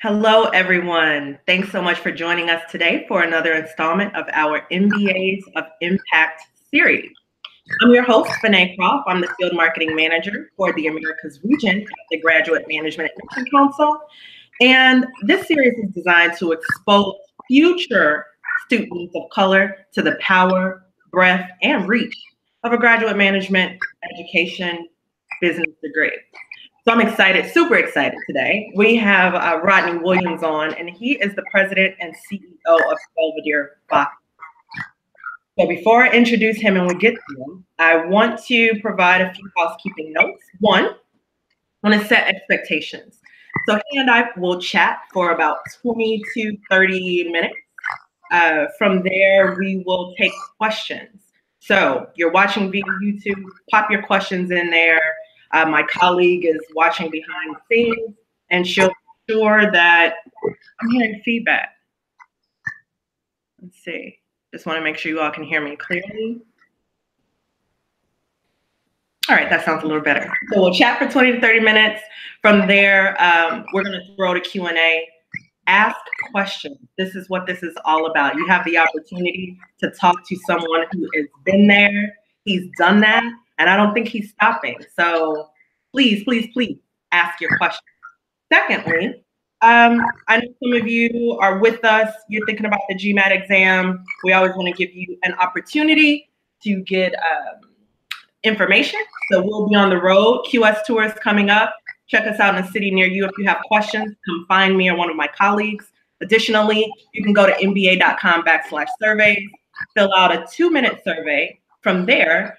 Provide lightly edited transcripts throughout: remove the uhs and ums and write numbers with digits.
Hello, everyone. Thanks so much for joining us today for another installment of our MBAs of Impact series. I'm your host, Vinay Croft. I'm the Field Marketing Manager for the Americas region at the Graduate Management Admission Council. And this series is designed to expose future students of color to the power, breadth, and reach of a graduate management education business degree. So I'm excited, super excited today. We have Rodney Williams on, and he is the president and CEO of Belvedere Vodka. So before I introduce him and we get to him, I want to provide a few housekeeping notes. One, I want to set expectations. So he and I will chat for about 20 to 30 minutes. From there, we will take questions. So you're watching via YouTube, pop your questions in there. My colleague is watching behind the scenes, and she'll ensure that I'm hearing feedback. Let's see. Just want to make sure you all can hear me clearly. All right, that sounds a little better. So we'll chat for 20 to 30 minutes. From there, we're going to throw to Q&A. Ask questions. This is what this is all about. You have the opportunity to talk to someone who has been there. He's done that. And I don't think he's stopping. So please, please, please ask your questions. Secondly, I know some of you are with us. You're thinking about the GMAT exam. We always want to give you an opportunity to get information. So we'll be on the road. QS tours coming up. Check us out in a city near you. If you have questions, come find me or one of my colleagues. Additionally, you can go to mba.com/surveys, fill out a 2-minute survey. From there,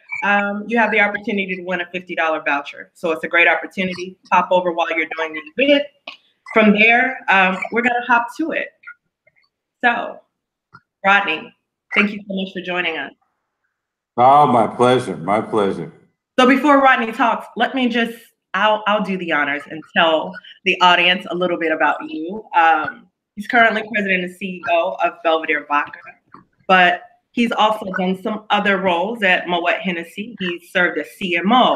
you have the opportunity to win a $50 voucher. So it's a great opportunity. Pop over while you're doing the event. From there, we're going to hop to it. So, Rodney, thank you so much for joining us. Oh, my pleasure. My pleasure. So before Rodney talks, let me just, I'll do the honors and tell the audience a little bit about you. He's currently president and CEO of Belvedere Vodka, but he's also done some other roles at Moet Hennessy. He's served as CMO.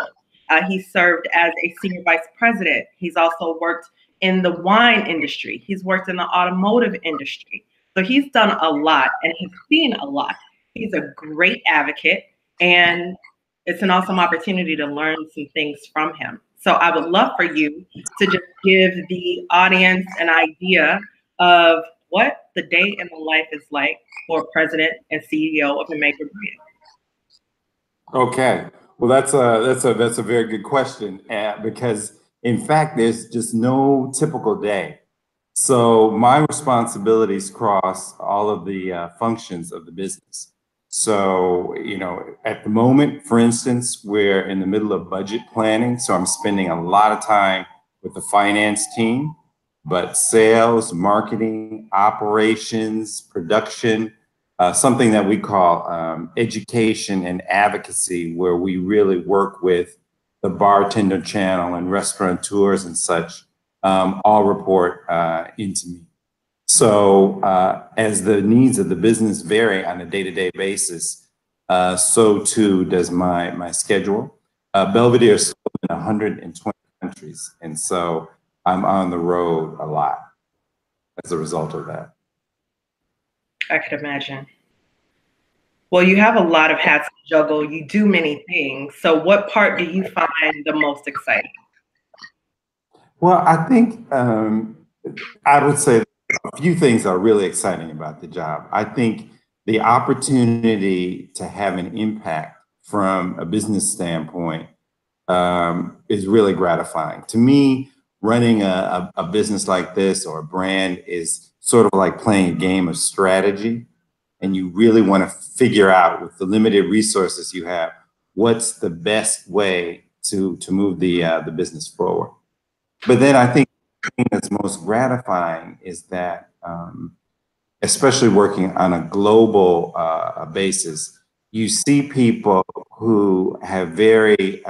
He served as a senior vice president. He's also worked in the wine industry. He's worked in the automotive industry. So he's done a lot and he's seen a lot. He's a great advocate, and it's an awesome opportunity to learn some things from him. So I would love for you to just give the audience an idea of what the day in the life is like for president and CEO of a major brand. Okay, well, that's a very good question because in fact, there's just no typical day. So my responsibilities cross all of the functions of the business. So, at the moment, for instance, we're in the middle of budget planning. So I'm spending a lot of time with the finance team, but sales, marketing, operations, production, something that we call education and advocacy, where we really work with the bartender channel and restaurateurs and such, all report into me. So as the needs of the business vary on a day-to-day basis, so too does my schedule. Belvedere is sold in 120 countries, and so I'm on the road a lot as a result of that. I could imagine. Well, you have a lot of hats to juggle. You do many things. So what part do you find the most exciting? Well, I think I would say a few things are really exciting about the job. I think the opportunity to have an impact from a business standpoint is really gratifying. To me, running a business like this or a brand is sort of like playing a game of strategy. And you really want to figure out, with the limited resources you have, what's the best way to move the business forward. But then I think the thing that's most gratifying is that, especially working on a global basis, you see people who have very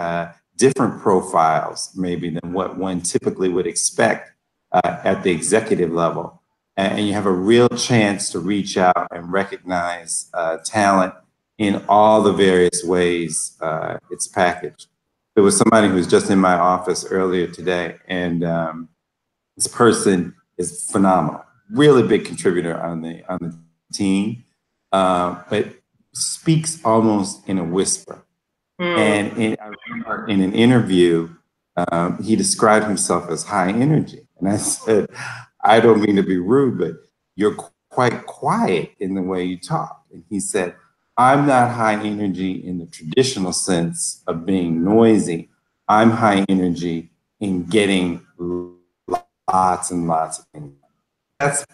different profiles, maybe, than what one typically would expect at the executive level. And you have a real chance to reach out and recognize talent in all the various ways it's packaged. There was somebody who was just in my office earlier today, and this person is phenomenal. Really big contributor on the team, but speaks almost in a whisper. And I remember in an interview, he described himself as high energy. And I said, I don't mean to be rude, but you're quite quiet in the way you talk. And he said, I'm not high energy in the traditional sense of being noisy. I'm high energy in getting lots and lots of things. That's,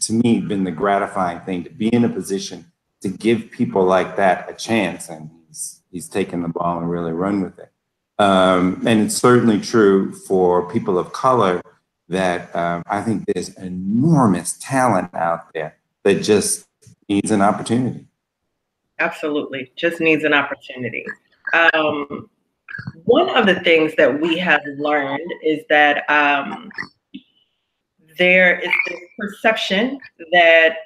to me, been the gratifying thing, to be in a position to give people like that a chance. And he's taken the ball and really run with it. And it's certainly true for people of color that I think there's enormous talent out there that just needs an opportunity. Absolutely, just needs an opportunity. One of the things that we have learned is that there is this perception that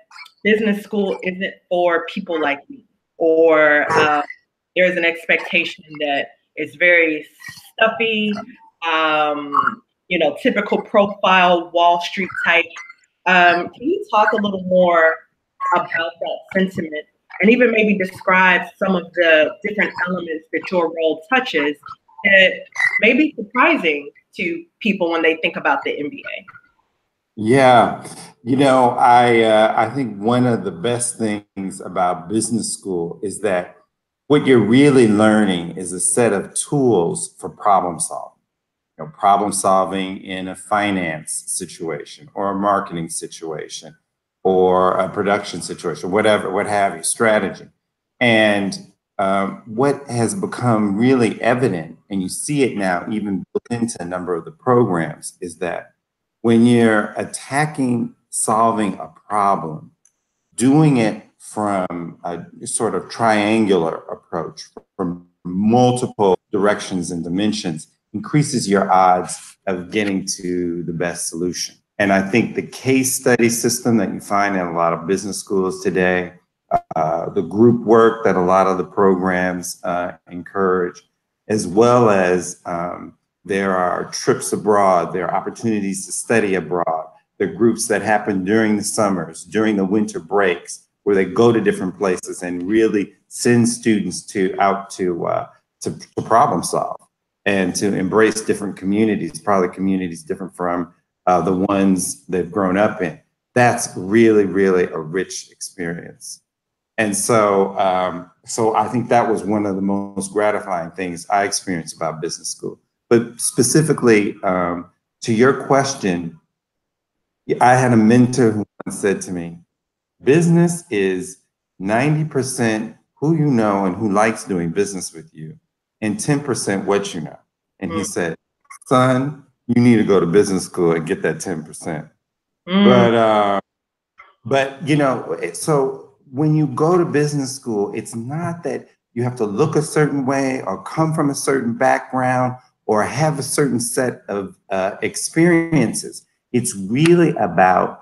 business school isn't for people like me, or there's an expectation that it's very stuffy, typical profile Wall Street type. Can you talk a little more about that sentiment, and even maybe describe some of the different elements that your role touches that may be surprising to people when they think about the MBA? Yeah, I think one of the best things about business school is that what you're really learning is a set of tools for problem solving. Problem solving in a finance situation or a marketing situation or a production situation, whatever, what have you, strategy. And what has become really evident, and you see it now even built into a number of the programs, is that when you're attacking, solving a problem, doing it from a sort of triangular approach, from multiple directions and dimensions, increases your odds of getting to the best solution. And I think the case study system that you find in a lot of business schools today, the group work that a lot of the programs encourage, as well as there are trips abroad, there are opportunities to study abroad, there are groups that happen during the summers, during the winter breaks, where they go to different places and really send students out to problem solve and to embrace different communities, probably communities different from the ones they've grown up in. That's really, really a rich experience. And so I think that was one of the most gratifying things I experienced about business school. But specifically to your question, I had a mentor who once said to me, business is 90% who you know and who likes doing business with you, and 10% what you know. And he said, son, you need to go to business school and get that 10%. But so when you go to business school, it's not that you have to look a certain way or come from a certain background or have a certain set of experiences. It's really about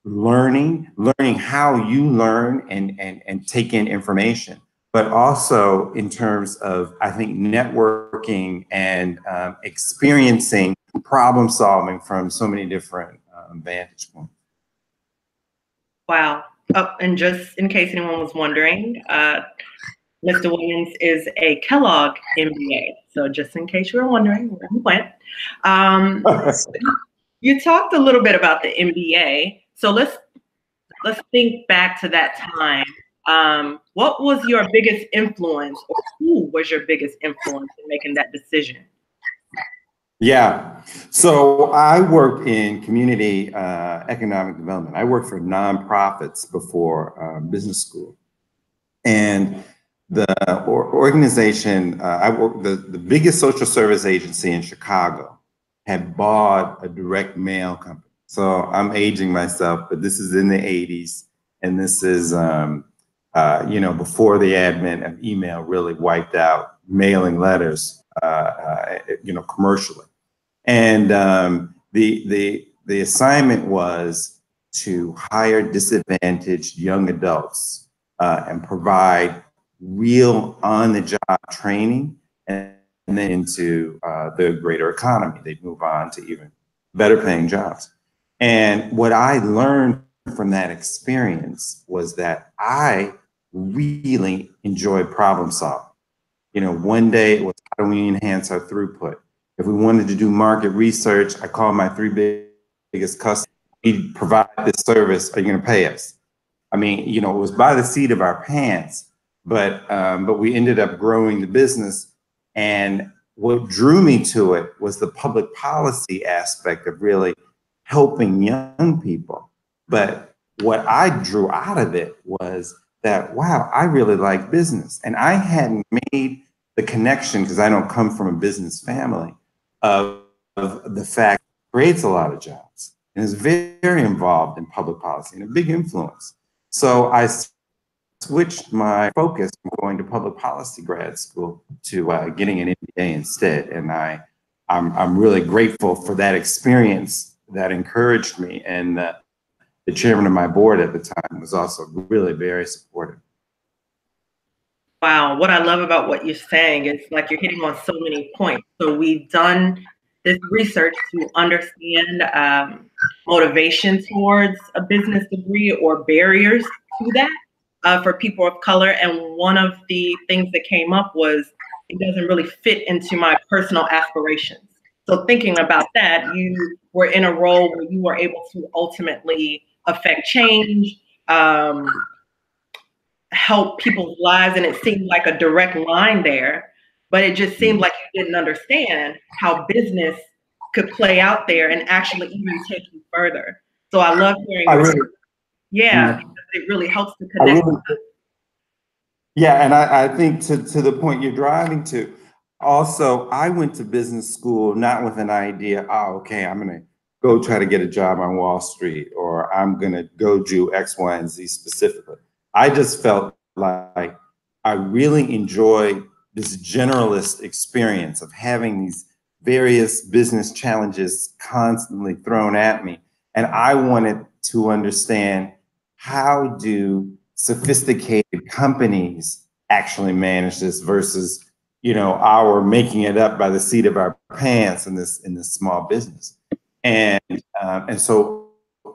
learning how you learn and take in information, but also in terms of, I think, networking and experiencing problem solving from so many different vantage points. Wow. Oh, and just in case anyone was wondering, Mr. Williams is a Kellogg MBA. So just in case you were wondering where he went. You talked a little bit about the MBA. So let's think back to that time. What was your biggest influence, or who was your biggest influence in making that decision? Yeah, so I worked in community economic development. I worked for nonprofits before business school. And the organization, the biggest social service agency in Chicago had bought a direct mail company. So I'm aging myself, but this is in the 80s. And this is, before the advent of email really wiped out mailing letters, commercially. And the assignment was to hire disadvantaged young adults and provide real on-the-job training, and then into the greater economy. They'd move on to even better paying jobs. And what I learned from that experience was that I really enjoy problem solving. You know, one day it was, how do we enhance our throughput? If we wanted to do market research, I called my biggest customers. We provide this service. Are you going to pay us? I mean, you know, it was by the seat of our pants, but we ended up growing the business. And what drew me to it was the public policy aspect of really helping young people. But what I drew out of it was that, wow, I really like business. And I hadn't made the connection, because I don't come from a business family, of the fact it creates a lot of jobs and is very involved in public policy and a big influence. So I switched my focus from going to public policy grad school to getting an MBA instead. And I'm really grateful for that experience that encouraged me. And the chairman of my board at the time was also really very supportive. Wow, what I love about what you're saying is like you're hitting on so many points. So we've done this research to understand motivation towards a business degree or barriers to that for people of color. And one of the things that came up was it doesn't really fit into my personal aspirations. So thinking about that, you were in a role where you were able to ultimately affect change, help people's lives, and it seemed like a direct line there, but it just seemed like you didn't understand how business could play out there and actually even take you further. So I love hearing because it really helps to connect. Yeah, and I think to the point you're driving to, also, I went to business school not with an idea, oh, okay, I'm gonna go try to get a job on Wall Street, or I'm gonna go do X, Y, and Z specifically. I just felt like I really enjoyed this generalist experience of having these various business challenges constantly thrown at me. And I wanted to understand, how do sophisticated companies actually manage this versus, you know, our making it up by the seat of our pants in this small business. And so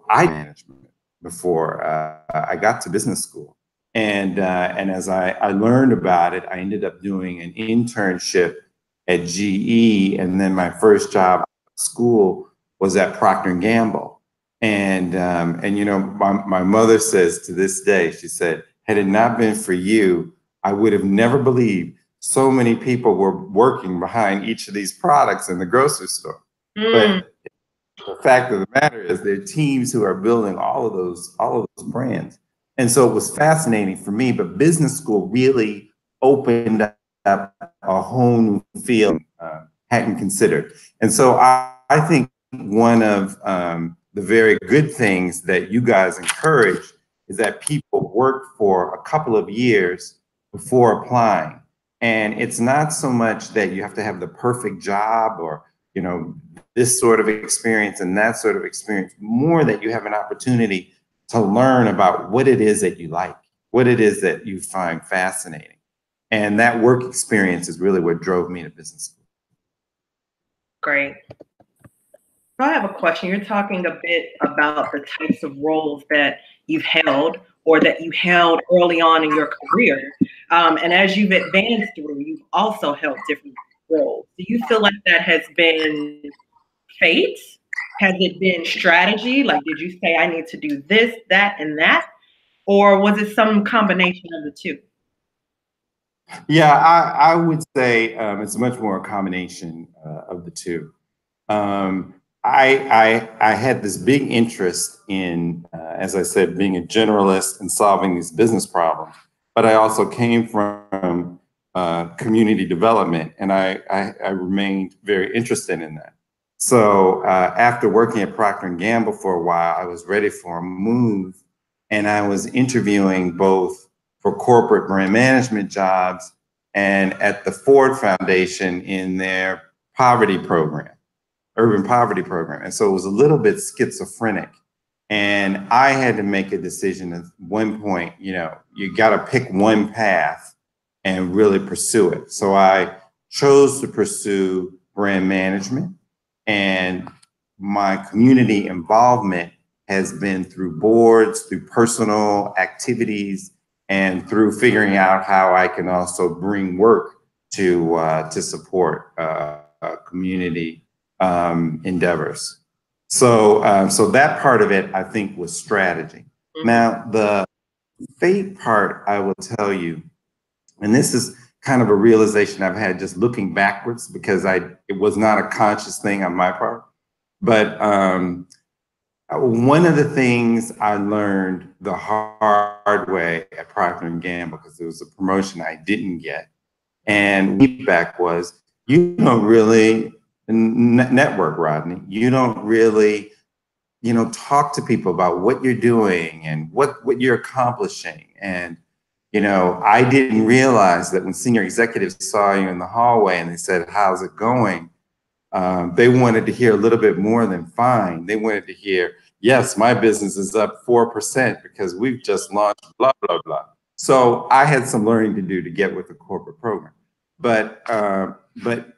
I management before I got to business school. And as I learned about it, I ended up doing an internship at GE, and then my first job at school was at Procter & Gamble. And you know, my mother says to this day, she said, had it not been for you, I would have never believed so many people were working behind each of these products in the grocery store. But the fact of the matter is, there are teams who are building all of those brands. And so it was fascinating for me, but business school really opened up a whole new field hadn't considered. And so I think one of the very good things that you guys encourage is that people work for a couple of years before applying. And it's not so much that you have to have the perfect job or, you know, this sort of experience and that sort of experience, more that you have an opportunity to learn about what it is that you like, what it is that you find fascinating. And that work experience is really what drove me to business school. Great. So I have a question. You're talking a bit about the types of roles that you've held or that you held early on in your career. And as you've advanced through, you've also held different roles. Do you feel like that has been fate? Has it been strategy? Like, did you say I need to do this, that, and that? Or was it some combination of the two? Yeah, I would say it's much more a combination of the two. I had this big interest in, as I said, being a generalist and solving these business problems. But I also came from community development, and I remained very interested in that. So after working at Procter & Gamble for a while, I was ready for a move, and I was interviewing both for corporate brand management jobs and at the Ford Foundation in their poverty program, urban poverty program. And so it was a little bit schizophrenic. And I had to make a decision at one point, you know, you got to pick one path and really pursue it. So I chose to pursue brand management. And my community involvement has been through boards, through personal activities, and through figuring out how I can also bring work to support community endeavors. So that part of it, I think, was strategy. Now, the fate part, I will tell you, and this is kind of a realization I've had just looking backwards, because it was not a conscious thing on my part. But one of the things I learned the hard way at Procter & Gamble, because it was a promotion I didn't get, and feedback was, you don't really network, Rodney. You don't really, talk to people about what you're doing and what you're accomplishing. And, I didn't realize that when senior executives saw you in the hallway and they said, how's it going? They wanted to hear a little bit more than fine. They wanted to hear, yes, my business is up 4% because we've just launched blah, blah, blah. So I had some learning to do to get with the corporate program. But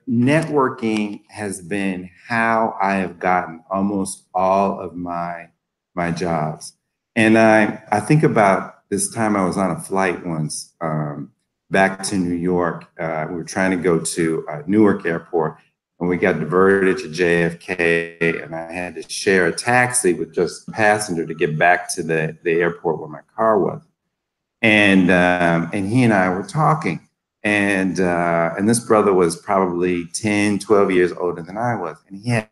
networking has been how I have gotten almost all of my jobs. And I think about this time I was on a flight once back to New York. We were trying to go to Newark Airport, and we got diverted to JFK, and I had to share a taxi with just a passenger to get back to the airport where my car was. And he and I were talking. And this brother was probably 10, 12 years older than I was. And he had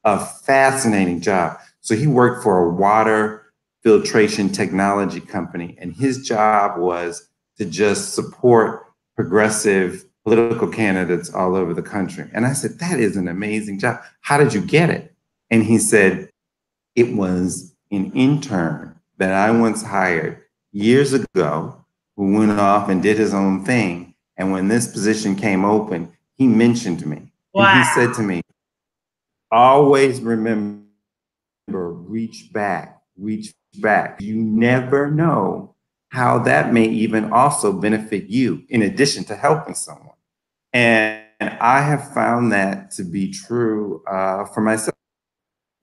a fascinating job. So he worked for a water filtration technology company. And his job was to just support progressive political candidates all over the country. And I said, that is an amazing job. How did you get it? And he said, it was an intern that I once hired years ago, who went off and did his own thing. And when this position came open, he mentioned me. Wow. And he said to me, always remember, reach back, reach back. You never know how that may even also benefit you in addition to helping someone. And I have found that to be true for myself.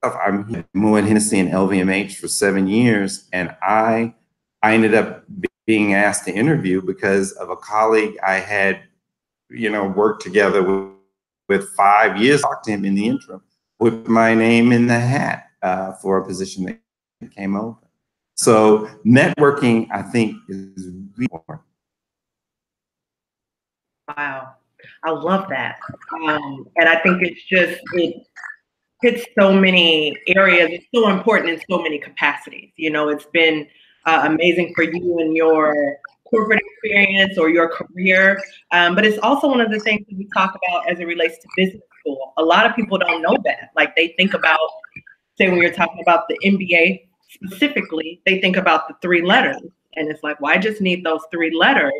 I'm at Moet Hennessy and LVMH for 7 years, and I ended up being asked to interview because of a colleague I had, worked together with 5 years. I talked to him in the interim, put my name in the hat for a position that came open. So networking, I think, is really important. Wow, I love that. And I think it hits so many areas. It's so important in so many capacities. It's been amazing for you and your corporate experience or your career. But it's also one of the things that we talk about as it relates to business school. A lot of people don't know that. Like, they think about, say, when you're talking about the MBA specifically, they think about the 3 letters. And it's like, well, I just need those 3 letters.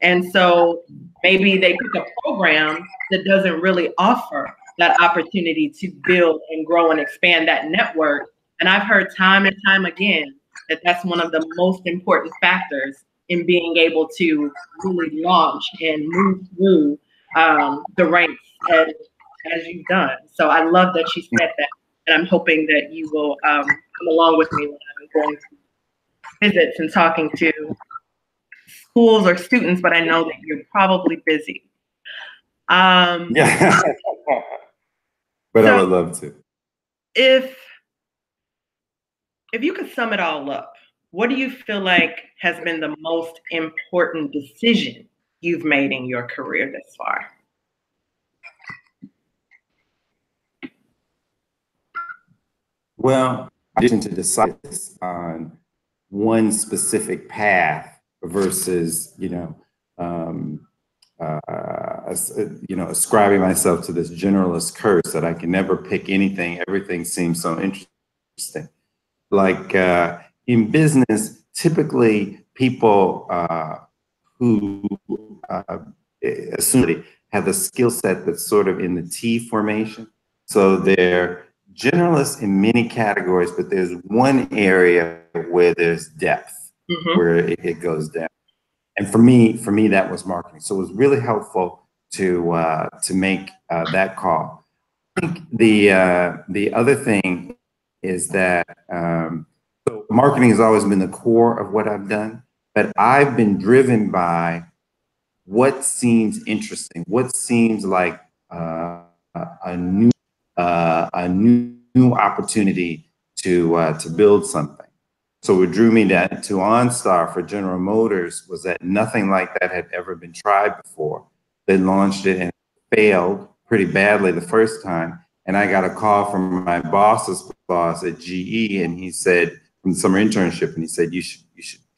And so maybe they pick a program that doesn't really offer that opportunity to build and grow and expand that network. And I've heard time and time again that that's one of the most important factors in being able to really launch and move through the ranks as you've done. So I love that you said that. And I'm hoping that you will come along with me when I'm going to visits and talking to schools or students, but I know that you're probably busy. Yeah, but I would love to. If you could sum it all up, what do you feel like has been the most important decision you've made in your career thus far? Well, I didn't decide on one specific path versus, ascribing myself to this generalist curse that I can never pick anything. Everything seems so interesting. Like in business, typically people who assume have a skill set that's sort of in the T formation. So they're generalists in many categories, but there's one area where there's depth, where it goes down. And for me, that was marketing. So it was really helpful to make that call. think the other thing is that so marketing has always been the core of what I've done, but I've been driven by what seems interesting, what seems like a new opportunity to build something. So what drew me to OnStar for General Motors was that nothing like that had ever been tried before. They launched it and it failed pretty badly the first time. And I got a call from my boss's boss at GE, and he said, from the summer internship, and he said, you should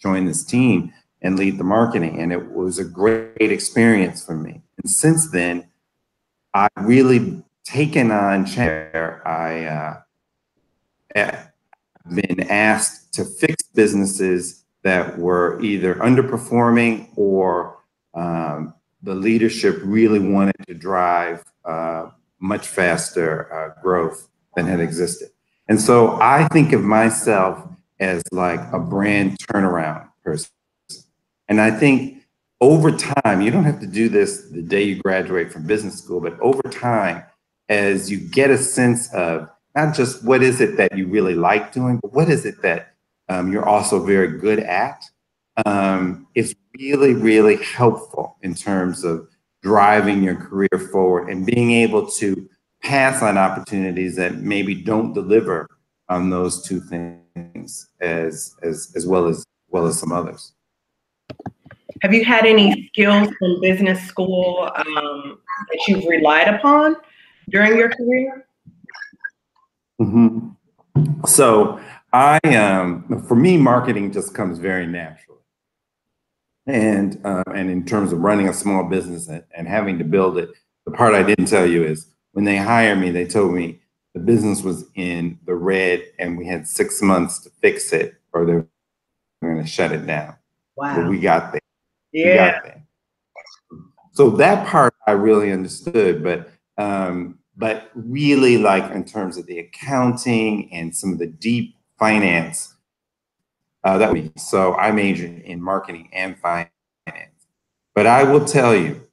join this team and lead the marketing. And it was a great experience for me. And since then, I've really taken on chair. I've been asked to fix businesses that were either underperforming or the leadership really wanted to drive much faster growth than had existed. And so I think of myself as like a brand turnaround person. And I think over time, you don't have to do this the day you graduate from business school, but over time, as you get a sense of not just what is it that you really like doing, but what is it that you're also very good at, it's really, really helpful in terms of driving your career forward and being able to pass on opportunities that maybe don't deliver on those two things as well as some others. Have you had any skills from business school that you've relied upon during your career? Mm-hmm. So for me, marketing just comes very naturally. And in terms of running a small business and having to build it, the part I didn't tell you is when they hired me, they told me the business was in the red and we had 6 months to fix it or they were going to shut it down. Wow. But we got there. Yeah. We got there. So that part I really understood, but really like in terms of the accounting and some of the deep finance, so I majored in marketing and finance. But I will tell you,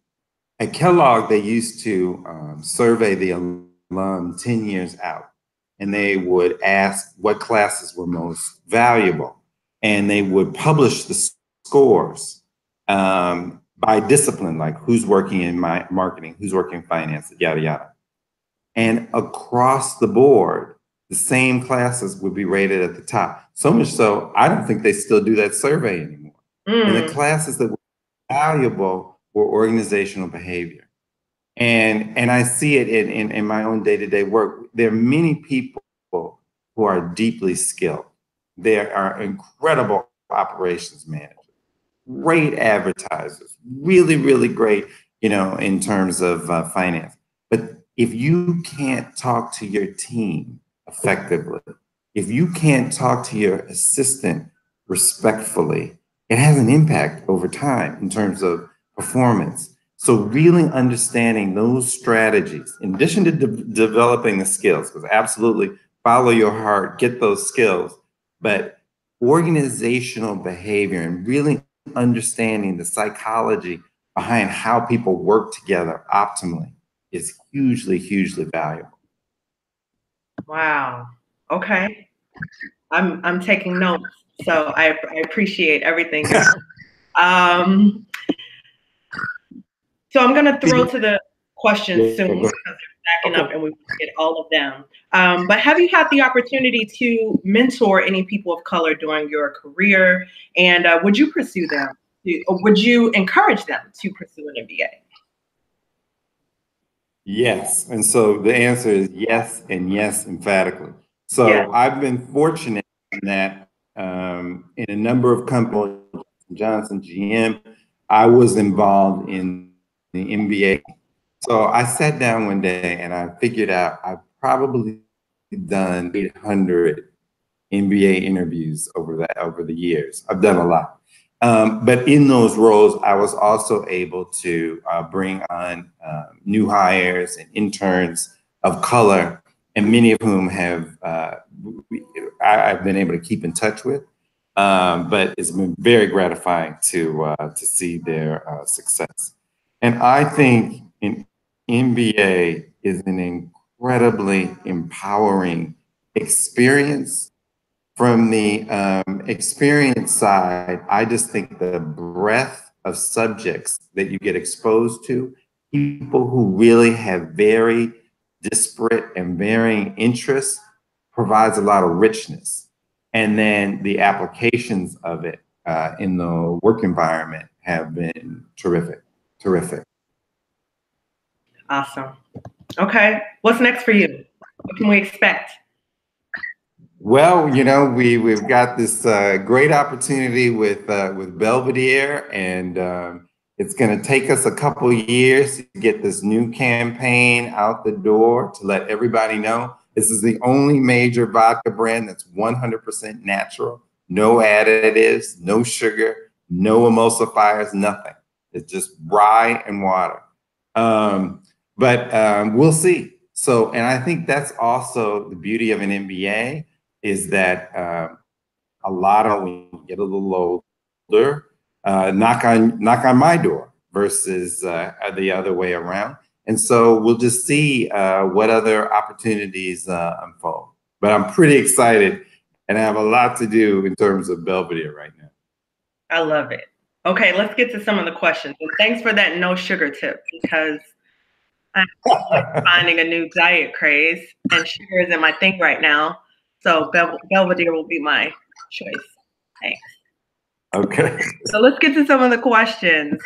at Kellogg, they used to survey the alum 10 years out, and they would ask what classes were most valuable, and they would publish the scores by discipline, like who's working in my marketing, who's working in finance, yada, yada. And across the board, the same classes would be rated at the top. So much so, I don't think they still do that survey anymore. And the classes that were valuable were organizational behavior. And I see it in my own day-to-day work. There are many people who are deeply skilled. There are incredible operations managers, great advertisers, really, really great, in terms of finance. But if you can't talk to your team effectively, if you can't talk to your assistant respectfully, it has an impact over time in terms of performance. So really understanding those strategies, in addition to developing the skills, because absolutely follow your heart, get those skills, but organizational behavior and really understanding the psychology behind how people work together optimally is hugely, hugely valuable. Wow. Okay. I'm taking notes, so I appreciate everything. So I'm going to throw to the questions soon because they're stacking up and we want to get all of them. But have you had the opportunity to mentor any people of color during your career? And would you pursue them? Or would you encourage them to pursue an MBA? Yes. And so the answer is yes and yes emphatically. So I've been fortunate in that in a number of companies, Johnson, GM, I was involved in the MBA. So I sat down one day and I figured out I've probably done 800 MBA interviews over the years. I've done a lot. But in those roles, I was also able to bring on new hires and interns of color, and many of whom I've been able to keep in touch with. But it's been very gratifying to see their success. And I think an MBA is an incredibly empowering experience. From the experience side, I just think the breadth of subjects that you get exposed to, people who really have very disparate and varying interests, provides a lot of richness. And then the applications of it in the work environment have been terrific, terrific. Awesome. Okay, what's next for you? What can we expect? Well, we've got this great opportunity with Belvedere, and it's going to take us a couple of years to get this new campaign out the door to let everybody know this is the only major vodka brand that's 100% natural, no additives, no sugar, no emulsifiers, nothing. It's just rye and water. But we'll see. So, and I think that's also the beauty of an MBA. Is that a lot of when you get a little older, knock on my door versus the other way around. And so we'll just see what other opportunities unfold. But I'm pretty excited, and I have a lot to do in terms of Belvedere right now. I love it. Okay, let's get to some of the questions. And thanks for that no sugar tip, because I'm finding a new diet craze, and sugar isn't my thing right now. So Belvedere will be my choice. Thanks. Okay. So let's get to some of the questions.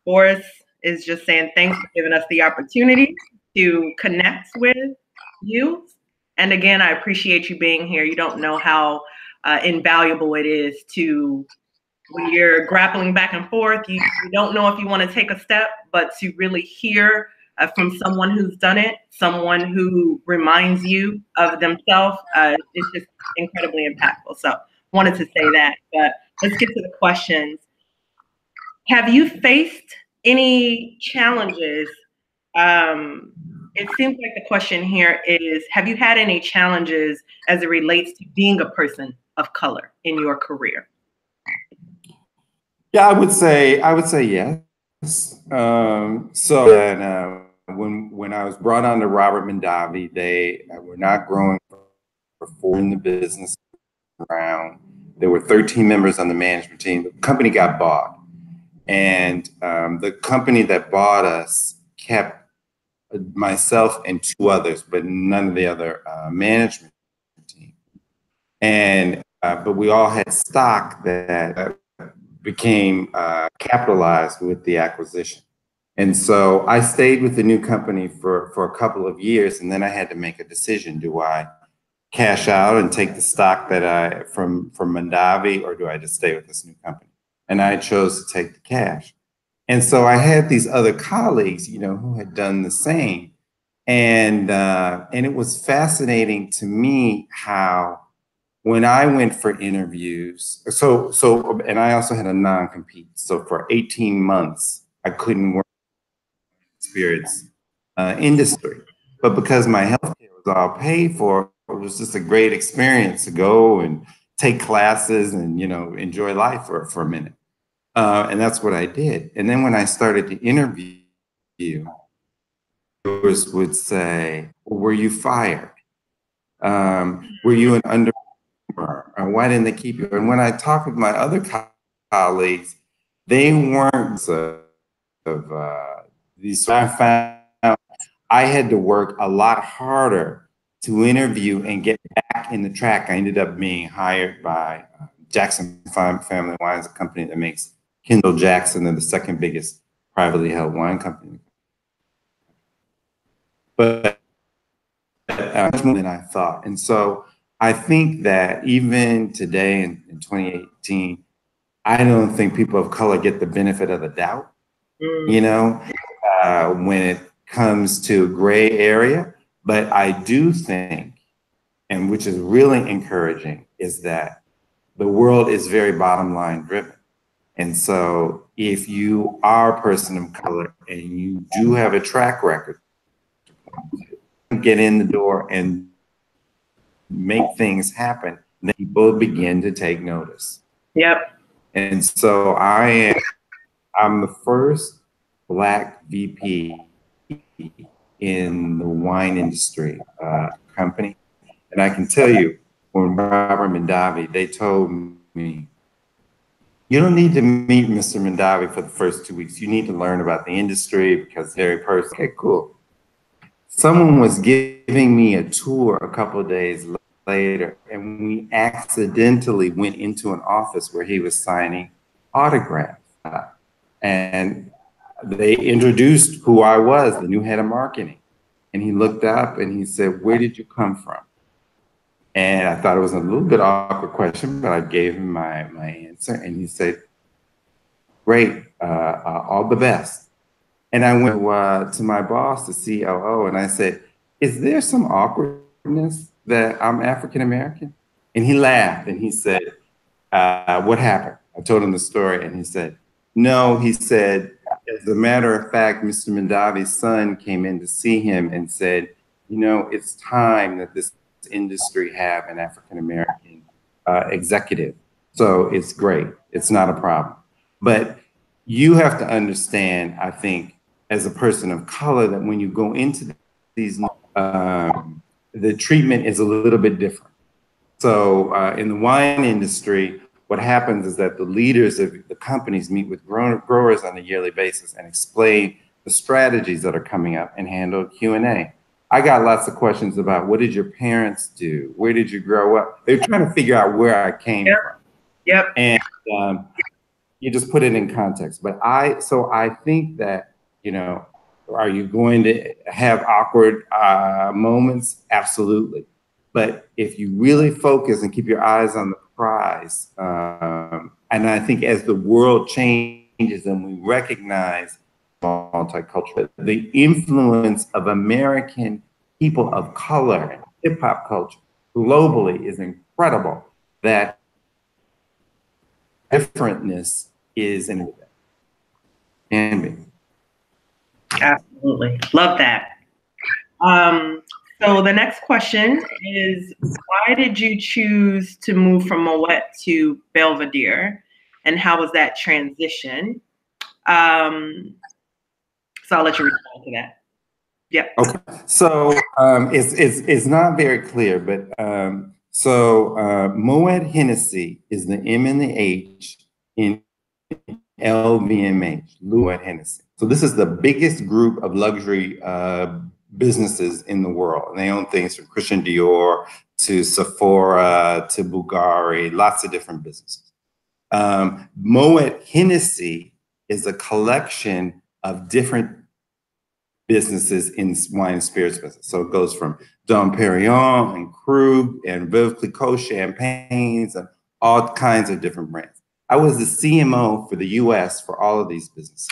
Boris is just saying thanks for giving us the opportunity to connect with you. And again, I appreciate you being here. You don't know how invaluable it is to, when you're grappling back and forth, you don't know if you want to take a step, but to really hear from someone who's done it, someone who reminds you of themselves, it's just incredibly impactful. So wanted to say that, but let's get to the questions. Have you faced any challenges? It seems like the question here is, have you had any challenges as it relates to being a person of color in your career? Yeah, I would say yes. When I was brought on to Robert Mondavi, they were not growing before in the business round. There were 13 members on the management team. The company got bought, and the company that bought us kept myself and two others, but none of the other management team. And but we all had stock that became capitalized with the acquisition. And so I stayed with the new company for a couple of years, and then I had to make a decision. Do I cash out and take the stock that from Mondavi, or do I just stay with this new company? And I chose to take the cash. And so I had these other colleagues, who had done the same. And it was fascinating to me how when I went for interviews, and I also had a non-compete. So for 18 months, I couldn't work in the spirits industry. But because my healthcare was all paid for, it was just a great experience to go and take classes and, enjoy life for a minute. And that's what I did. And then when I started to interview, viewers would say, well, were you fired? Were you an under? Why didn't they keep you? And when I talked with my other colleagues, they weren't of these. So I found I had to work a lot harder to interview and get back in the track. I ended up being hired by Jackson Family Wines, a company that makes Kendall Jackson. They're the second biggest privately held wine company. But much more than I thought. And so I think that even today in 2018, I don't think people of color get the benefit of the doubt, when it comes to gray area. But I do think, and which is really encouraging, is that the world is very bottom line driven. And so if you are a person of color and you do have a track record, get in the door and make things happen, then people begin to take notice. Yep. And so I'm the first Black VP in the wine industry company. And I can tell you, when Robert Mondavi, they told me, you don't need to meet Mr. Mondavi for the first 2 weeks. You need to learn about the industry because very personal. Okay, cool. Someone was giving me a tour a couple of days later, and we accidentally went into an office where he was signing autographs. And they introduced who I was, the new head of marketing. And he looked up and he said, "Where did you come from?" And I thought it was a little bit awkward question, but I gave him my answer. And he said, "Great, all the best." And I went to my boss, the COO, and I said, "Is there some awkwardness that I'm African American?" And he laughed and he said, "What happened?" I told him the story and he said, "No," he said, "as a matter of fact, Mr. Mondavi's son came in to see him and said, you know, it's time that this industry have an African American executive. So it's great. It's not a problem." But you have to understand, I think, as a person of color, that when you go into these, the treatment is a little bit different. So in the wine industry, what happens is that the leaders of the companies meet with growers on a yearly basis and explain the strategies that are coming up and handle Q&A. I got lots of questions about, what did your parents do? Where did you grow up? They're trying to figure out where I came from. Yep. And you just put it in context. But I think that, you know, are you going to have awkward moments? Absolutely. But if you really focus and keep your eyes on the prize, and I think as the world changes and we recognize multicultural, the influence of American people of color and hip hop culture globally is incredible. That differentness is in it. Absolutely. Love that. So the next question is, why did you choose to move from Moet to Belvedere, and how was that transition? So I'll let you respond to that. Yep. Okay. So it's not very clear, but Moet Hennessy is the M and the H in LVMH, Moet Hennessy. So this is the biggest group of luxury businesses in the world. And they own things from Christian Dior to Sephora to Bulgari, lots of different businesses. Moet Hennessy is a collection of different businesses in wine and spirits business. So it goes from Dom Perignon and Krug and Veuve Clicquot champagnes and all kinds of different brands. I was the CMO for the US for all of these businesses.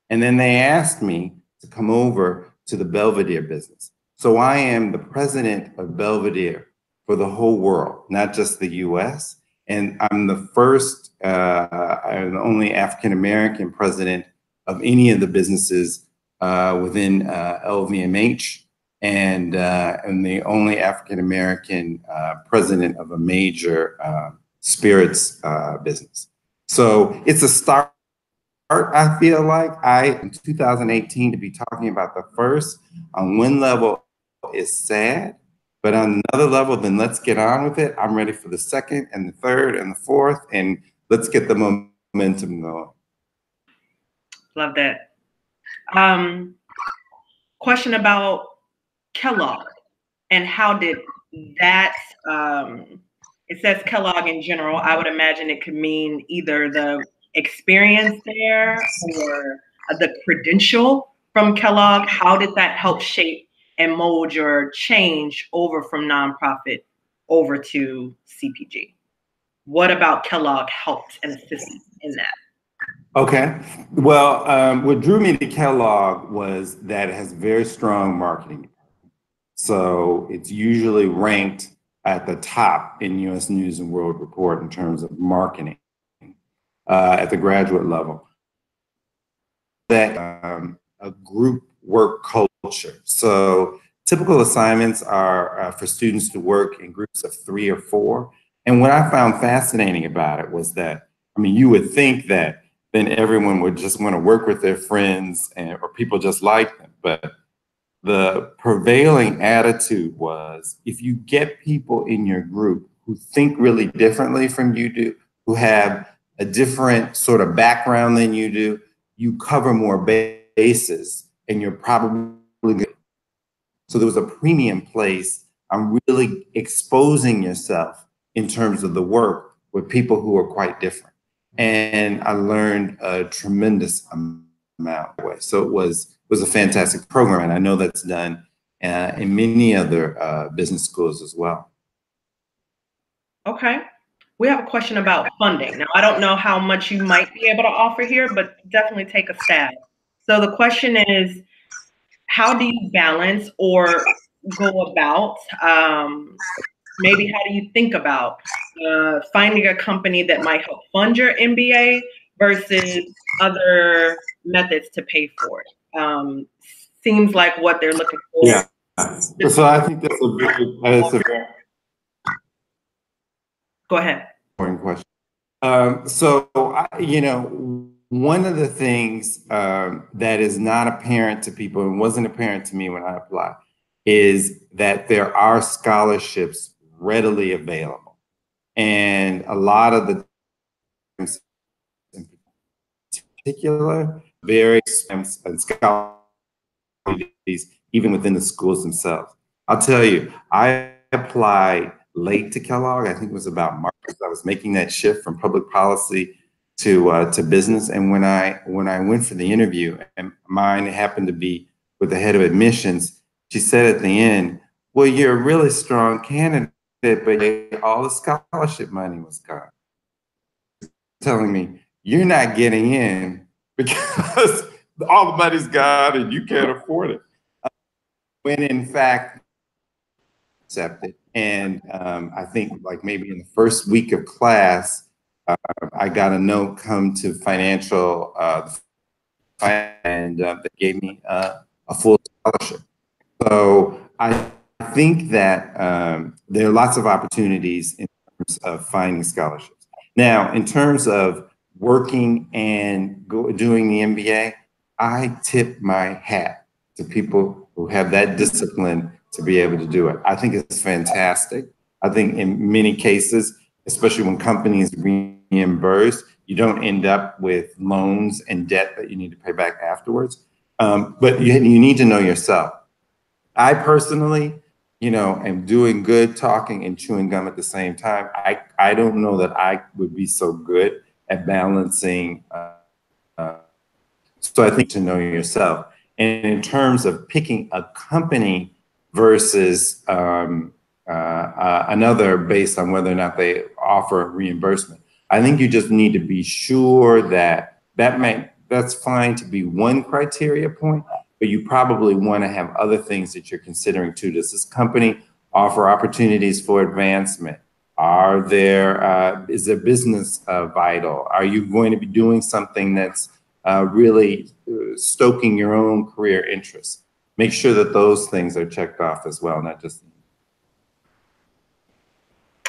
And then they asked me to come over to the Belvedere business. So I am the president of Belvedere for the whole world, not just the US. And I'm the first, I'm the only African-American president of any of the businesses within LVMH, and the only African-American president of a major spirits business. So it's a start, I feel like. In 2018, to be talking about the first on one level is sad, but on another level, then let's get on with it. I'm ready for the second and the third and the fourth, and let's get the momentum going. Love that. Question about Kellogg, and how did that, it says Kellogg in general. I would imagine it could mean either the experience there or the credential from Kellogg. How did that help shape and mold your change over from nonprofit over to CPG? What about Kellogg helped and assisted in that? Okay. Well, what drew me to Kellogg was that it has very strong marketing. So it's usually ranked at the top in US News and World Report in terms of marketing at the graduate level. That a group work culture. So typical assignments are for students to work in groups of 3 or 4. And what I found fascinating about it was that, I mean, you would think that then everyone would just want to work with their friends or people just like them. But the prevailing attitude was, if you get people in your group who think really differently from you do, who have a different sort of background than you do, you cover more bases and you're probably good. So there was a premium place on really exposing yourself in terms of the work with people who are quite different. And I learned a tremendous amount of way. So it was a fantastic program. And I know that's done in many other business schools as well. Okay. We have a question about funding. Now, I don't know how much you might be able to offer here, but definitely take a stab. So the question is, how do you balance or go about, maybe how do you think about finding a company that might help fund your MBA versus other methods to pay for it? Seems like what they're looking for. Yeah. So I think that's a very Go ahead. Important question. One of the things that is not apparent to people and wasn't apparent to me when I applied is that there are scholarships readily available. And a lot of the times, in particular, very expensive and scholarships, even within the schools themselves. I'll tell you, I applied late to Kellogg. I think it was about March. I was making that shift from public policy to business. And when I went for the interview, and mine happened to be with the head of admissions, she said at the end, "Well, you're a really strong candidate, but all the scholarship money was gone." Telling me, "You're not getting in because all the money's gone and you can't afford it." When in fact, accepted. And I think like maybe in the first week of class, I got a note come to financial and they gave me a full scholarship. So I think that there are lots of opportunities in terms of finding scholarships. Now, in terms of working and doing the MBA, I tip my hat to people who have that discipline to be able to do it. I think it's fantastic. I think in many cases, especially when companies reimburse, you don't end up with loans and debt that you need to pay back afterwards. But you need to know yourself. I personally, am doing good talking and chewing gum at the same time. I don't know that I would be so good at balancing. So I think to know yourself. And in terms of picking a company versus another based on whether or not they offer reimbursement, I think you just need to be sure that that's fine to be one criteria point, but you probably want to have other things that you're considering too. Does this company offer opportunities for advancement? Is their business vital? Are you going to be doing something that's really stoking your own career interests? Make sure that those things are checked off as well, not just.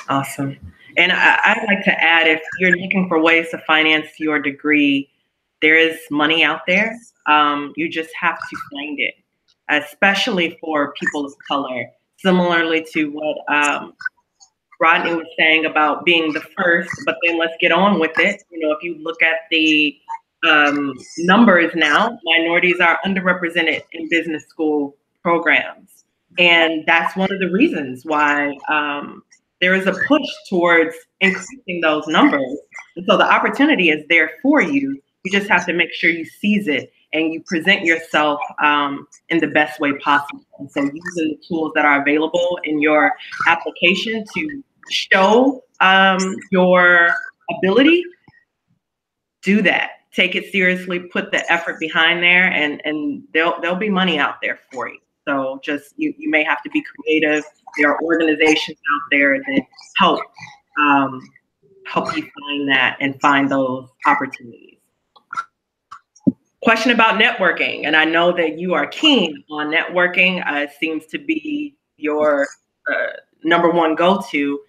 Awesome. And I'd like to add, if you're looking for ways to finance your degree, there is money out there. You just have to find it, especially for people of color. Similarly to what Rodney was saying about being the first, but then let's get on with it. If you look at the numbers now, minorities are underrepresented in business school programs. And that's one of the reasons why there is a push towards increasing those numbers. And so the opportunity is there for you. You just have to make sure you seize it and you present yourself in the best way possible. And so using the tools that are available in your application to show your ability, do that. Take it seriously, put the effort behind there, and there'll be money out there for you. So just you may have to be creative. There are organizations out there that help you find that and find those opportunities. Question about networking, and I know that you are keen on networking. It seems to be your number one go-to.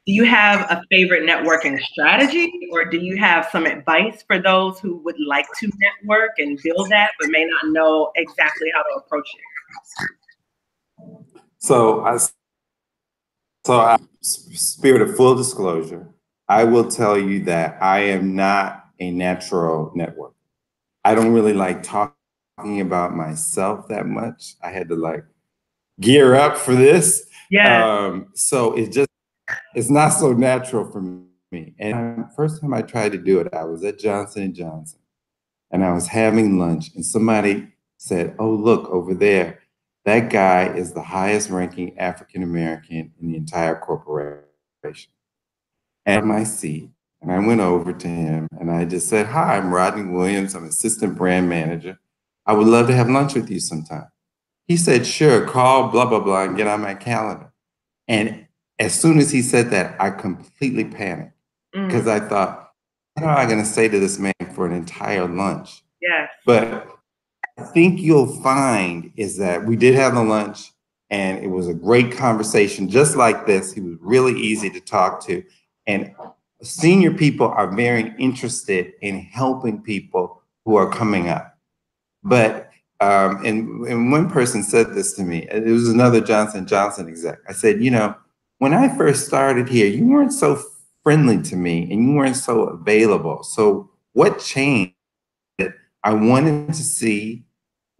Do you have a favorite networking strategy, or do you have some advice for those who would like to network and build that, but may not know exactly how to approach it? So spirit of full disclosure, I will tell you that I am not a natural networker. I don't really like talking about myself that much. I had to like gear up for this. Yes. So it's not so natural for me. And first time I tried to do it, I was at Johnson & Johnson and I was having lunch and somebody said, "Oh, look over there. That guy is the highest ranking African-American in the entire corporation." At my seat, and I went over to him and I just said, "Hi, I'm Rodney Williams. I'm assistant brand manager. I would love to have lunch with you sometime." He said, "Sure, call blah, blah, blah, and get on my calendar." And as soon as he said that, I completely panicked because I thought, what am I going to say to this man for an entire lunch? Yes. But I think you'll find is that we did have the lunch and it was a great conversation, just like this. He was really easy to talk to. And senior people are very interested in helping people who are coming up. But, and one person said this to me, it was another Johnson & Johnson exec. I said, you know, when I first started here, you weren't so friendly to me and you weren't so available. So what changed? I wanted to see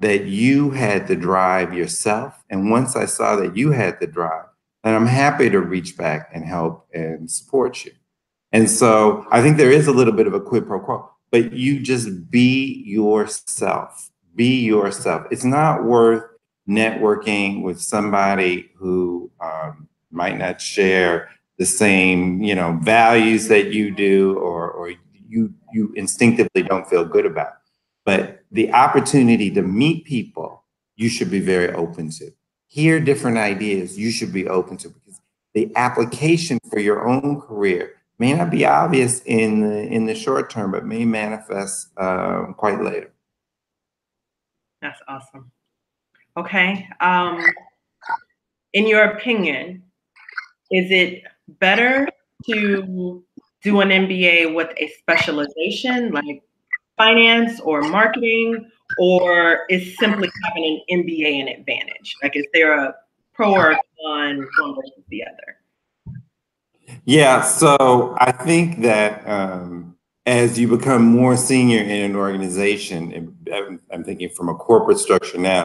that you had the drive yourself. And once I saw that you had the drive, then I'm happy to reach back and help and support you. And so I think there is a little bit of a quid pro quo, but you just be yourself. Be yourself. It's not worth networking with somebody who might not share the same, you know, values that you do, or you instinctively don't feel good about. But the opportunity to meet people, you should be very open to. Hear different ideas, you should be open to, because the application for your own career may not be obvious in the short term, but may manifest quite later. That's awesome. Okay. In your opinion, is it better to do an MBA with a specialization like finance or marketing, or is simply having an MBA an advantage? Like, is there a pro or con one versus the other? Yeah, so I think that as you become more senior in an organization, and I'm thinking from a corporate structure now,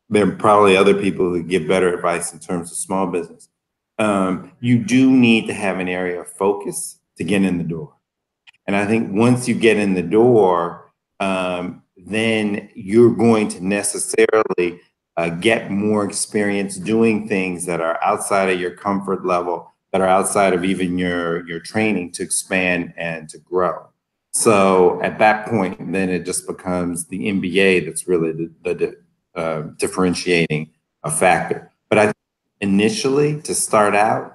there are probably other people who give better advice in terms of small business. You do need to have an area of focus to get in the door. And I think once you get in the door, then you're going to necessarily get more experience doing things that are outside of your comfort level, that are outside of even your training to expand and to grow. So at that point, then it just becomes the MBA that's really the differentiating factor. But I think initially, to start out,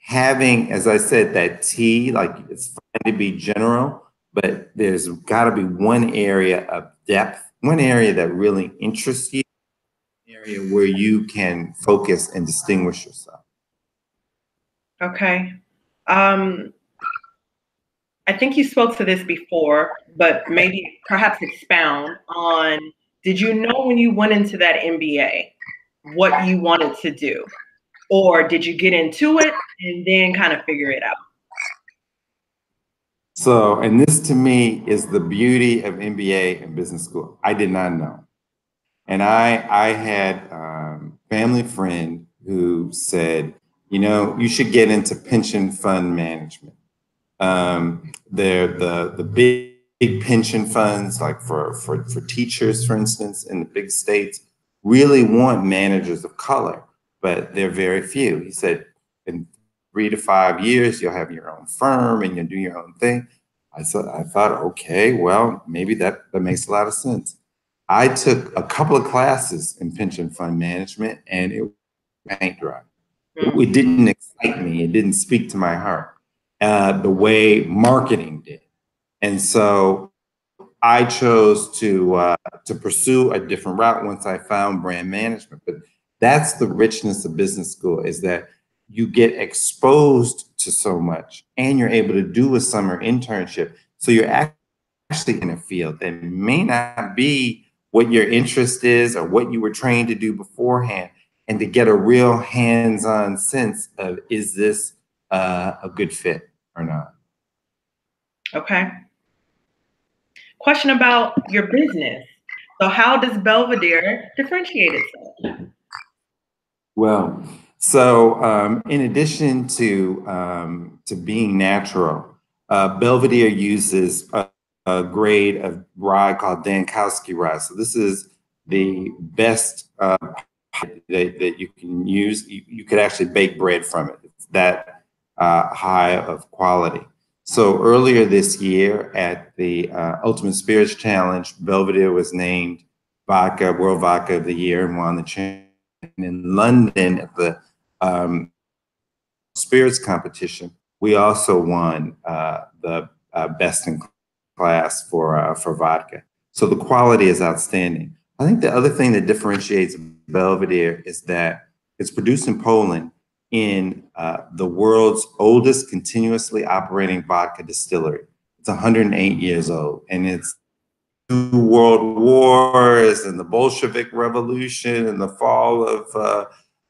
having, as I said, that T, like it's fine to be general, but there's got to be one area of depth, one area that really interests you, an area where you can focus and distinguish yourself. Okay. I think you spoke to this before, but maybe perhaps expound on, did you know when you went into that MBA what you wanted to do? Or did you get into it and then kind of figure it out? So, and this to me is the beauty of MBA and business school. I did not know. And I had a family friend who said, you know, you should get into pension fund management. The big pension funds, like for teachers, for instance, in the big states, really want managers of color, but they're very few. He said, in 3 to 5 years, you'll have your own firm and you'll do your own thing. I thought, okay, well, maybe that makes a lot of sense. I took a couple of classes in pension fund management and it was paint dry. It didn't excite me. It didn't speak to my heart the way marketing did. And so I chose to pursue a different route once I found brand management. But that's the richness of business school, is that you get exposed to so much and you're able to do a summer internship. So you're actually in a field that may not be what your interest is or what you were trained to do beforehand. and to get a real hands-on sense of, is this a good fit or not? Okay. Question about your business. So how does Belvedere differentiate itself? Well, so in addition to being natural, Belvedere uses a grade of rye called Dankowski rye. So this is the best that you can use. You could actually bake bread from it. It's that high of quality. So earlier this year at the Ultimate Spirits Challenge, Belvedere was named World Vodka of the Year and won the challenge. In London at the spirits competition, we also won the best in class for vodka. So the quality is outstanding. I think the other thing that differentiates Belvedere is that it's produced in Poland in the world's oldest continuously operating vodka distillery. It's 108 years old, and it's world wars and the Bolshevik Revolution and the fall of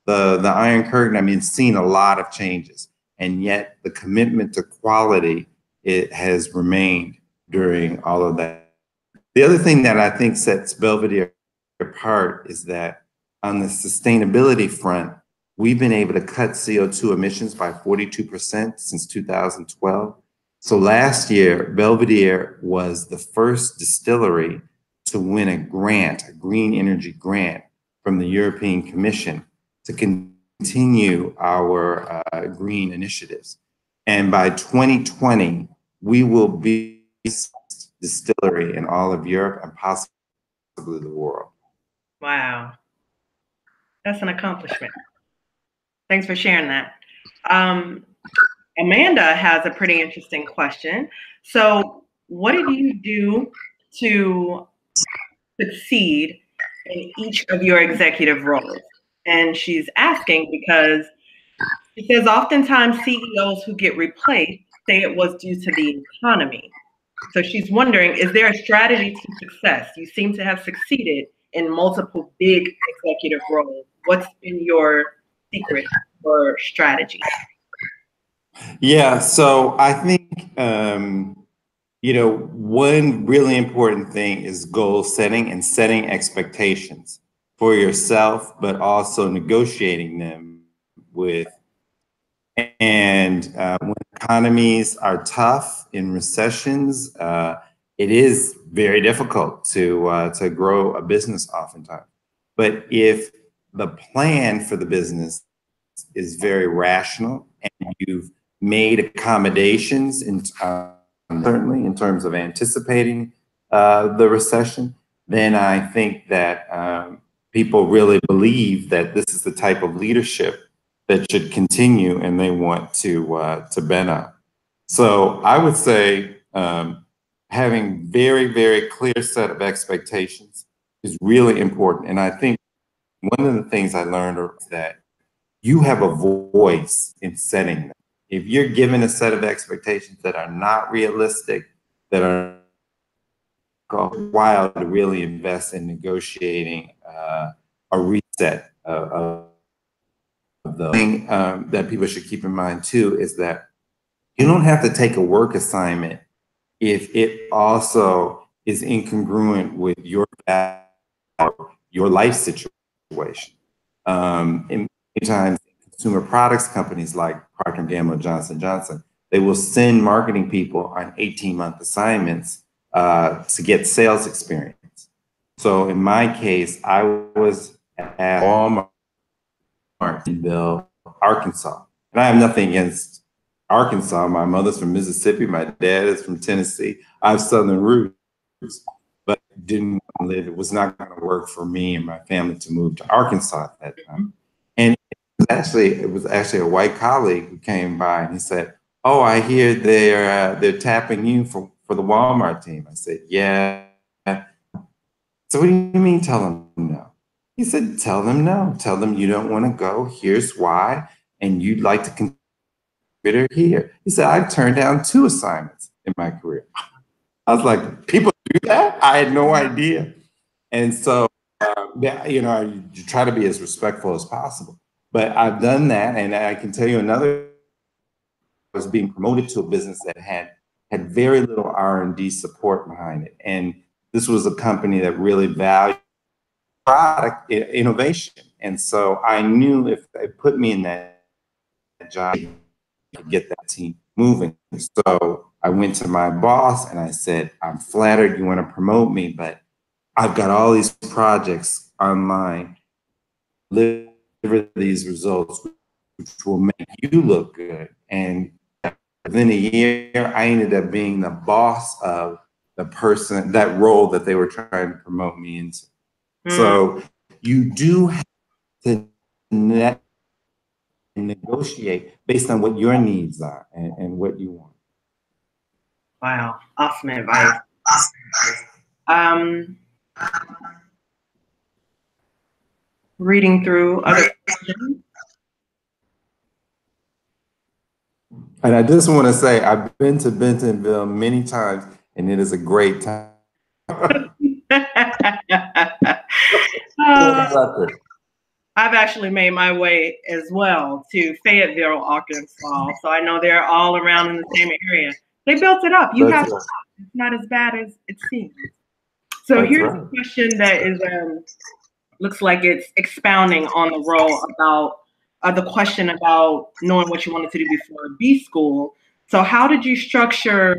the Iron Curtain. I mean, it's seen a lot of changes, and yet the commitment to quality, it has remained during all of that. The other thing that I think sets Belvedere apart is that on the sustainability front, we've been able to cut CO2 emissions by 42% since 2012. So last year, Belvedere was the first distillery to win a grant, a green energy grant from the European Commission to continue our green initiatives. And by 2020, we will be the distillery in all of Europe and possibly the world. Wow. That's an accomplishment. Thanks for sharing that. Amanda has a pretty interesting question. So what did you do to succeed in each of your executive roles? And she's asking because she says oftentimes CEOs who get replaced say it was due to the economy. So she's wondering, is there a strategy to success? You seem to have succeeded in multiple big executive roles. What's been your secret or strategy? Yeah, so I think, one really important thing is goal setting and setting expectations for yourself, but also negotiating them with. And when economies are tough in recessions, it is very difficult to grow a business oftentimes. But if the plan for the business is very rational and you've made accommodations in certainly in terms of anticipating the recession, then I think that people really believe that this is the type of leadership that should continue and they want to bend on. So I would say having very, very clear set of expectations is really important. And I think one of the things I learned is that you have a voice in setting them. If you're given a set of expectations that are not realistic, that are wild to really invest in negotiating a reset of the thing that people should keep in mind too is that you don't have to take a work assignment if it also is incongruent with your life situation. And many times consumer products companies like Procter & Gamble, Johnson & Johnson, they will send marketing people on 18-month assignments to get sales experience. So in my case, I was at Walmart in Bill, Arkansas. And I have nothing against Arkansas. My mother's from Mississippi. My dad is from Tennessee. I have Southern roots, but didn't want to live. It was not going to work for me and my family to move to Arkansas at that time. And it was actually a white colleague who came by and he said, "Oh, I hear they're tapping you for the Walmart team." I said, "Yeah." So what do you mean tell them no? He said, "Tell them no. Tell them you don't want to go. Here's why. And you'd like to consider here." He said, "I've turned down 2 assignments in my career." I was like, people do that? I had no idea. And so you know, you try to be as respectful as possible. But I've done that, and I can tell you another. I was being promoted to a business that had very little R&D support behind it, and this was a company that really valued product innovation. And so I knew if they put me in that job, I could get that team moving. So I went to my boss and I said, I'm flattered you want to promote me, but I've got all these projects online, deliver these results, which will make you look good. And within a year, I ended up being the boss of the person, that role that they were trying to promote me into. So you do have to negotiate based on what your needs are and what you want. Wow, awesome advice. Reading through other questions. And I just want to say, I've been to Bentonville many times, and it is a great time. I've actually made my way as well to Fayetteville, Arkansas. So I know they're all around in the same area. They built it up. You have to. It's not as bad as it seems. So here's a question that is looks like it's expounding on the role about the question about knowing what you wanted to do before B school. So how did you structure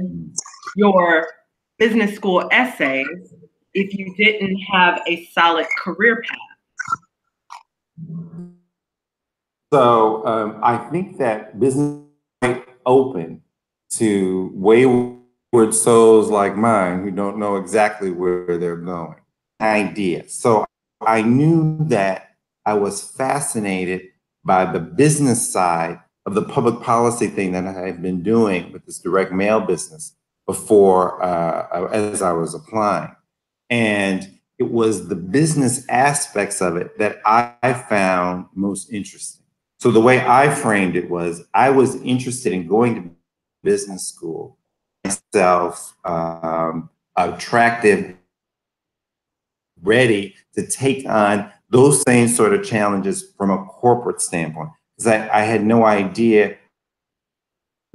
your business school essays if you didn't have a solid career path? So I think that business is quite open to wayward souls like mine who don't know exactly where they're going. Idea. So I knew that I was fascinated by the business side of the public policy thing that I had been doing with this direct mail business before as I was applying. And it was the business aspects of it that I found most interesting. So the way I framed it was I was interested in going to business school, myself, attractive, ready to take on those same sort of challenges from a corporate standpoint. Because I had no idea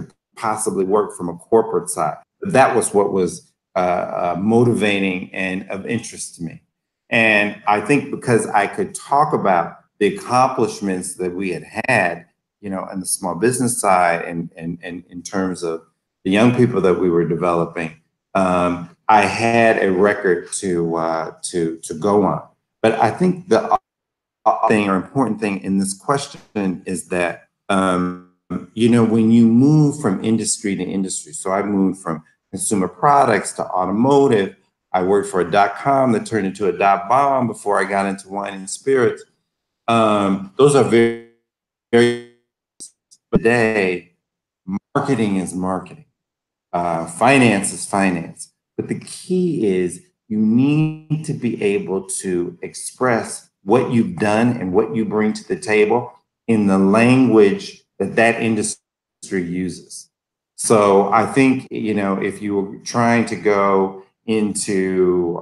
to possibly work from a corporate side. But that was what was motivating and of interest to me. And I think because I could talk about the accomplishments that we had, you know, on the small business side and in terms of the young people that we were developing, I had a record to go on. But I think the thing or important thing in this question is that, you know, when you move from industry to industry, so I moved from consumer products to automotive. I worked for a .com that turned into a .bomb before I got into wine and spirits. Those are very, very today. Marketing is marketing. Finance is finance. But the key is you need to be able to express what you've done and what you bring to the table in the language that that industry uses. So I think, you know, if you were trying to go into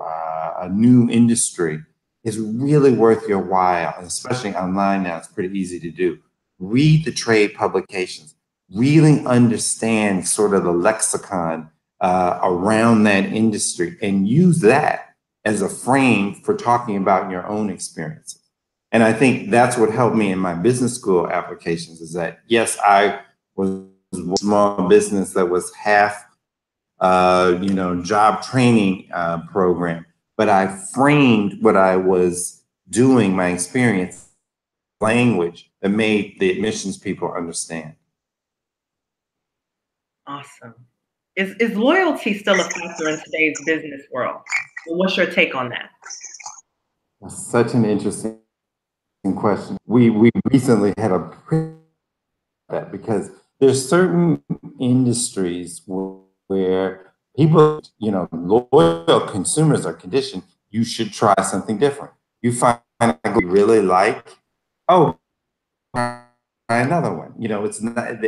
a new industry, it's really worth your while, and especially online now, it's pretty easy to do. Read the trade publications, really understand sort of the lexicon around that industry and use that as a frame for talking about your own experiences. And I think that's what helped me in my business school applications is that, yes, I was a small business that was half, you know, job training program, but I framed what I was doing, my experience, language that made the admissions people understand. Awesome. Is loyalty still a factor in today's business world? What's your take on that? That's such an interesting question. We recently had a that because there's certain industries where people, you know, loyal consumers are conditioned. You should try something different. You find you really like, oh, try another one. You know, it's not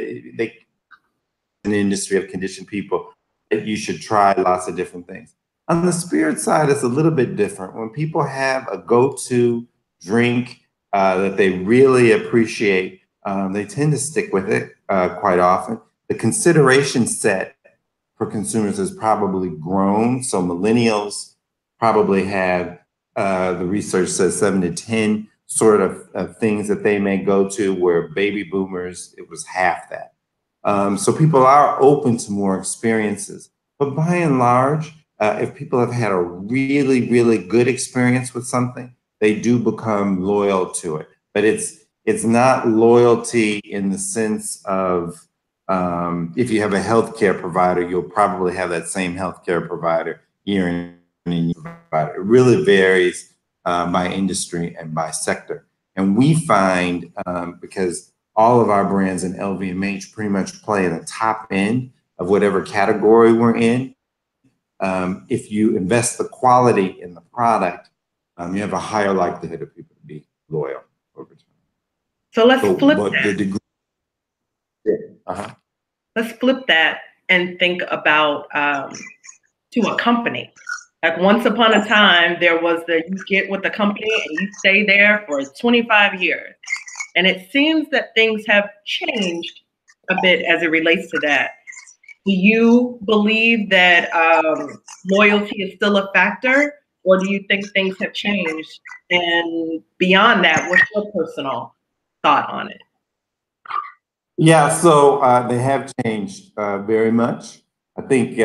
an industry of conditioned people that you should try lots of different things. On the spirit side, it's a little bit different. When people have a go-to drink that they really appreciate, they tend to stick with it quite often. The consideration set for consumers has probably grown. So millennials probably have, the research says 7 to 10 sort of things that they may go to, where baby boomers, it was half that. So people are open to more experiences. But by and large, if people have had a really, really good experience with something, they do become loyal to it. But it's not loyalty in the sense of, if you have a healthcare provider, you'll probably have that same healthcare provider year in and year out. It really varies by industry and by sector. And we find, because all of our brands in LVMH pretty much play in the top end of whatever category we're in, if you invest the quality in the product, you have a higher likelihood of people to be loyal over time. So let's flip that. Uh-huh. Let's flip that and think about to a company. Like once upon a time, there was you get with the company and you stay there for 25 years. And it seems that things have changed a bit as it relates to that. Do you believe that loyalty is still a factor, or do you think things have changed? And beyond that, what's your personal thought on it? Yeah, so they have changed very much. I think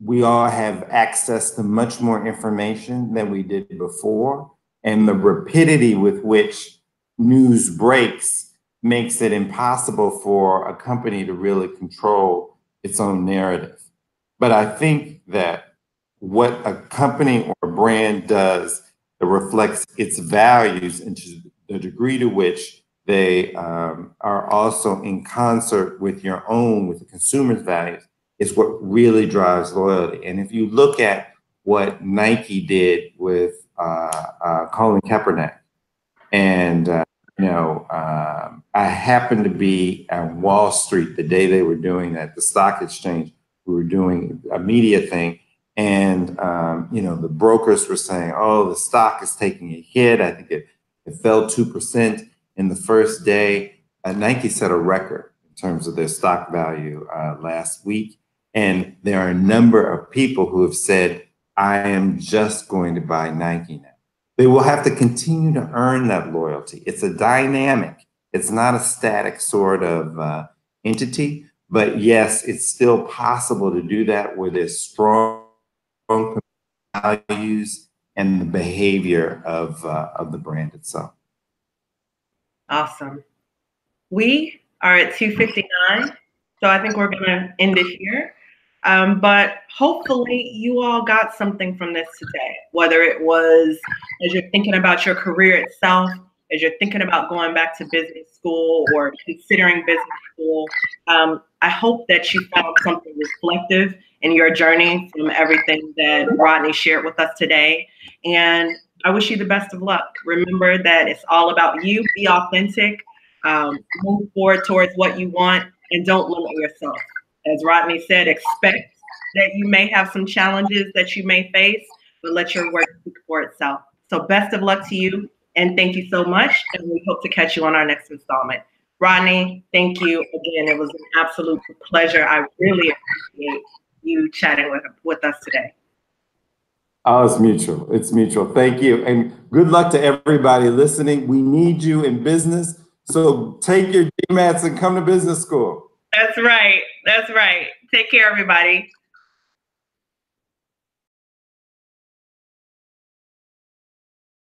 we all have access to much more information than we did before, and the rapidity with which news breaks makes it impossible for a company to really control its own narrative. But I think that what a company or a brand does that reflects its values and to the degree to which they are also in concert with with the consumer's values, is what really drives loyalty. And if you look at what Nike did with Colin Kaepernick, and I happened to be on Wall Street the day they were doing that, the stock exchange. We were doing a media thing, and the brokers were saying, "Oh, the stock is taking a hit. I think it fell 2% in the first day." Nike set a record in terms of their stock value last week, and there are a number of people who have said, "I am just going to buy Nike now." They will have to continue to earn that loyalty. It's a dynamic. It's not a static sort of entity, but yes, it's still possible to do that with there's strong values and the behavior of the brand itself. Awesome. We are at 2:59, so I think we're going to end it here. But hopefully you all got something from this today, whether it was as you're thinking about your career itself, as you're thinking about going back to business school or considering business school. I hope that you found something reflective in your journey from everything that Rodney shared with us today. And I wish you the best of luck. Remember that it's all about you. Be authentic, move forward towards what you want, and don't limit yourself. As Rodney said, expect that you may have some challenges that you may face, but let your work speak for itself. So best of luck to you, and thank you so much, and we hope to catch you on our next installment. Rodney, thank you again. It was an absolute pleasure. I really appreciate you chatting with us today. Oh, it's mutual. It's mutual. Thank you, and good luck to everybody listening. We need you in business, so take your GMATs and come to business school. That's right. That's right. Take care, everybody.